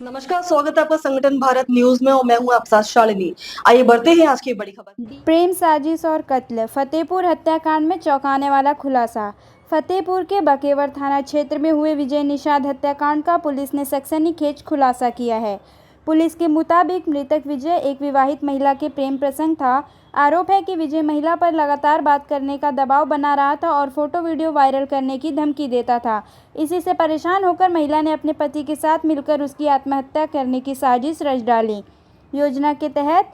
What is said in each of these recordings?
नमस्कार, स्वागत है आपका संगठन भारत न्यूज में और मैं हूं आपके साथ शालिनी। आइए बढ़ते हैं आज की बड़ी खबर। प्रेम साजिश और कत्ल, फतेहपुर हत्याकांड में चौंकाने वाला खुलासा। फतेहपुर के बकेवर थाना क्षेत्र में हुए विजय निषाद हत्याकांड का पुलिस ने सनसनीखेज खुलासा किया है। पुलिस के मुताबिक मृतक विजय एक विवाहित महिला के प्रेम प्रसंग था। आरोप है कि विजय महिला पर लगातार बात करने का दबाव बना रहा था और फोटो वीडियो वायरल करने की धमकी देता था। इसी से परेशान होकर महिला ने अपने पति के साथ मिलकर उसकी आत्महत्या करने की साजिश रच डाली। योजना के तहत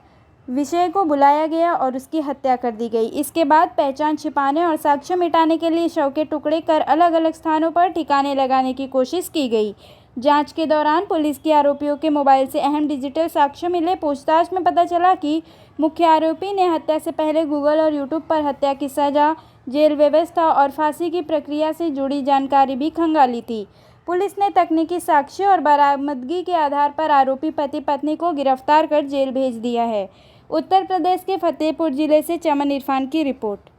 विषय को बुलाया गया और उसकी हत्या कर दी गई। इसके बाद पहचान छिपाने और साक्ष्य मिटाने के लिए शव के टुकड़े कर अलग अलग स्थानों पर ठिकाने लगाने की कोशिश की गई। जांच के दौरान पुलिस की आरोपियों के मोबाइल से अहम डिजिटल साक्ष्य मिले। पूछताछ में पता चला कि मुख्य आरोपी ने हत्या से पहले गूगल और यूट्यूब पर हत्या की सजा, जेल व्यवस्था और फांसी की प्रक्रिया से जुड़ी जानकारी भी खंगाली थी। पुलिस ने तकनीकी साक्ष्य और बरामदगी के आधार पर आरोपी पति पत्नी को गिरफ्तार कर जेल भेज दिया है। उत्तर प्रदेश के फतेहपुर जिले से चमन इरफान की रिपोर्ट।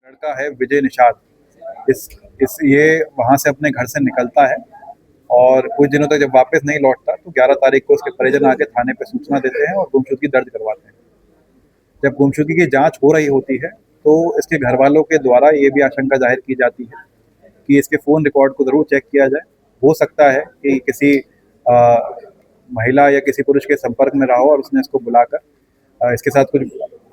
लड़का है विजय निषाद। इस ये वहां से अपने घर से निकलता है और कुछ दिनों तक जब वापस नहीं लौटता तो 11 तारीख को उसके परिजन आके थाने पे सूचना देते हैं और गुमशुदगी दर्ज करवाते हैं। जब गुमशुदगी की जांच हो रही होती है तो इसके घर वालों के द्वारा ये भी आशंका जाहिर की जाती है कि इसके फोन रिकॉर्ड को जरूर चेक किया जाए। हो सकता है कि किसी महिला या किसी पुरुष के संपर्क में रहा हो और उसने इसको बुलाकर इसके साथ कुछ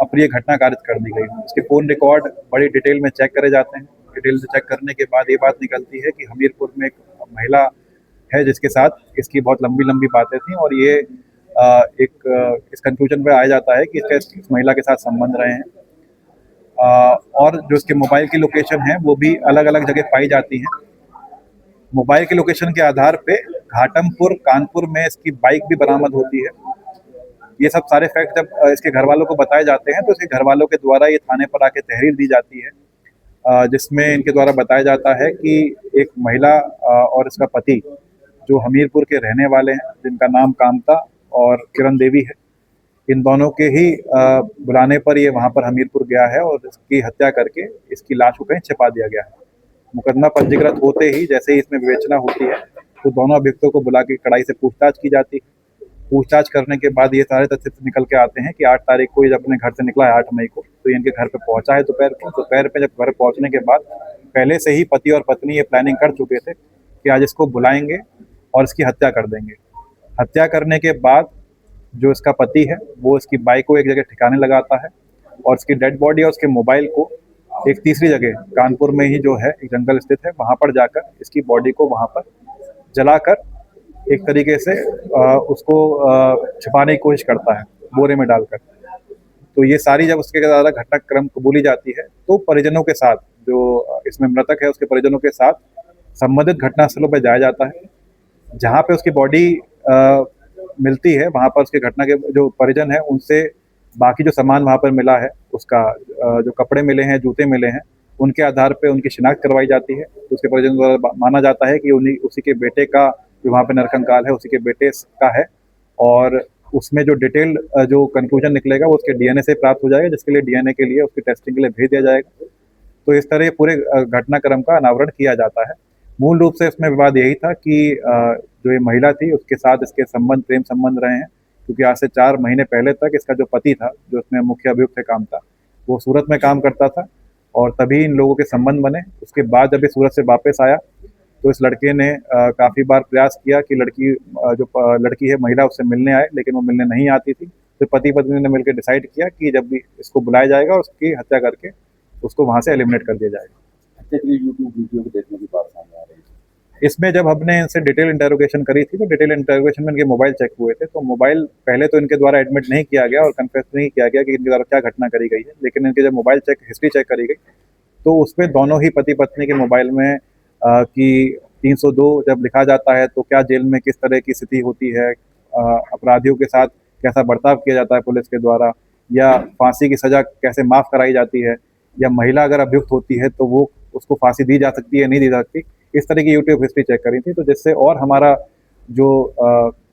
अप्रिय घटना कारित कर दी गई। इसके फोन रिकॉर्ड बड़ी डिटेल में चेक करे जाते हैं। डिटेल से चेक करने के बाद ये बात निकलती है कि हमीरपुर में एक महिला है जिसके साथ इसकी बहुत लंबी लंबी बातें थी और ये इस कंक्लूजन पे आ जाता है कि इसका इस महिला के साथ संबंध रहे हैं। और जो इसके मोबाइल की लोकेशन है वो भी अलग अलग जगह पाई जाती है। मोबाइल के लोकेशन के आधार पे घाटमपुर कानपुर में इसकी बाइक भी बरामद होती है। ये सब सारे फैक्ट जब इसके घर वालों को बताए जाते हैं तो इसके घर वालों के द्वारा ये थाने पर आके तहरीर दी जाती है, जिसमें इनके द्वारा बताया जाता है कि एक महिला और इसका पति जो हमीरपुर के रहने वाले हैं, जिनका नाम कामता और किरण देवी है, इन दोनों के ही बुलाने पर ये वहां पर हमीरपुर गया है और इसकी हत्या करके इसकी लाश को कहीं छिपा दिया गया है। मुकदमा पंजीकृत होते ही जैसे ही इसमें विवेचना होती है तो दोनों अभियुक्तों को बुला के कड़ाई से पूछताछ की जाती है। पूछताछ करने के बाद ये सारे तथ्य निकल के आते हैं कि 8 तारीख को ये जब अपने घर से निकला है 8 मई को, तो ये इनके घर पे पहुंचा है दोपहर पे जब घर पहुंचने के बाद पहले से ही पति और पत्नी ये प्लानिंग कर चुके थे कि आज इसको बुलाएंगे और इसकी हत्या कर देंगे। हत्या करने के बाद जो इसका पति है वो इसकी बाइक को एक जगह ठिकाने लगाता है और इसकी डेड बॉडी और उसके मोबाइल को एक तीसरी जगह कानपुर में ही जो है एक जंगल स्थित है वहां पर जाकर इसकी बॉडी को वहां पर जलाकर एक तरीके से उसको छिपाने की कोशिश करता है बोरे में डालकर। तो ये सारी जब उसके द्वारा घटनाक्रम कबूली जाती है तो परिजनों के साथ, जो इसमें मृतक है उसके परिजनों के साथ संबंधित घटनास्थलों पर जाया जाता है। जहाँ पे उसकी बॉडी मिलती है वहाँ पर उसके घटना के जो परिजन है उनसे बाकी जो सामान वहाँ पर मिला है उसका जो कपड़े मिले हैं, जूते मिले हैं, उनके आधार पे उनकी शिनाख्त करवाई जाती है। तो उसके परिजन द्वारा माना जाता है कि उन्हीं उसी के बेटे का जो वहाँ पे नरकंकाल है उसी के बेटे का है और उसमें जो डिटेल जो कंक्लूजन निकलेगा वो उसके डीएनए से प्राप्त हो जाएगा, जिसके लिए डीएनए के लिए उसकी टेस्टिंग के लिए भेज दिया जाएगा। तो इस तरह पूरे घटनाक्रम का अनावरण किया जाता है। मूल रूप से इसमें विवाद यही था कि जो ये महिला थी उसके साथ इसके संबंध प्रेम संबंध रहे हैं, क्योंकि आज से 4 महीने पहले तक इसका जो पति था, जो इसमें मुख्य अभियुक्त है काम था, वो सूरत में काम करता था और तभी इन लोगों के संबंध बने। उसके बाद जब ये सूरत से वापस आया तो इस लड़के ने काफ़ी बार प्रयास किया कि लड़की है महिला उससे मिलने आए, लेकिन वो मिलने नहीं आती थी। तो पति पत्नी ने मिलकर डिसाइड किया कि जब भी इसको बुलाया जाएगा और उसकी हत्या करके उसको वहाँ से एलिमिनेट कर दिया जाएगा। यूट्यूब वीडियो को देखने की बात सामने आ रही है। इसमें जब हमने इनसे डिटेल इंटरोगेशन करी थी तो डिटेल इंटरोगेशन में इनके मोबाइल चेक हुए थे। तो मोबाइल पहले तो इनके द्वारा एडमिट नहीं किया गया और कन्फेस नहीं किया गया कि इनके द्वारा क्या घटना करी गई है, लेकिन इनके जब मोबाइल हिस्ट्री चेक करी गई तो उसमें दोनों ही पति पत्नी के मोबाइल में कि 302 जब लिखा जाता है तो क्या जेल में किस तरह की स्थिति होती है, अपराधियों के साथ कैसा बर्ताव किया जाता है पुलिस के द्वारा, या फांसी की सज़ा कैसे माफ़ कराई जाती है, या महिला अगर अभियुक्त होती है तो वो उसको फांसी दी जा सकती है नहीं दी जा सकती, इस तरह की यूट्यूब हिस्ट्री चेक करी थी। तो जिससे और हमारा जो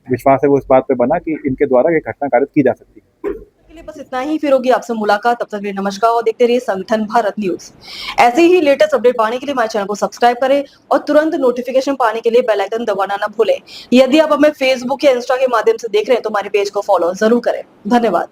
विश्वास है वो इस बात पे बना कि इनके द्वारा ये घटना कारित की जा सकती है। लिए बस इतना ही, फिर होगी आपसे मुलाकात। तब तक के लिए नमस्कार और देखते रहिए संगठन भारत न्यूज। ऐसे ही लेटेस्ट अपडेट पाने के लिए हमारे चैनल को सब्सक्राइब करें और तुरंत नोटिफिकेशन पाने के लिए बेल आइकन दबाना ना भूलें। यदि आप हमें फेसबुक या इंस्टा के माध्यम से देख रहे हैं तो हमारे पेज को फॉलो जरूर करें। धन्यवाद।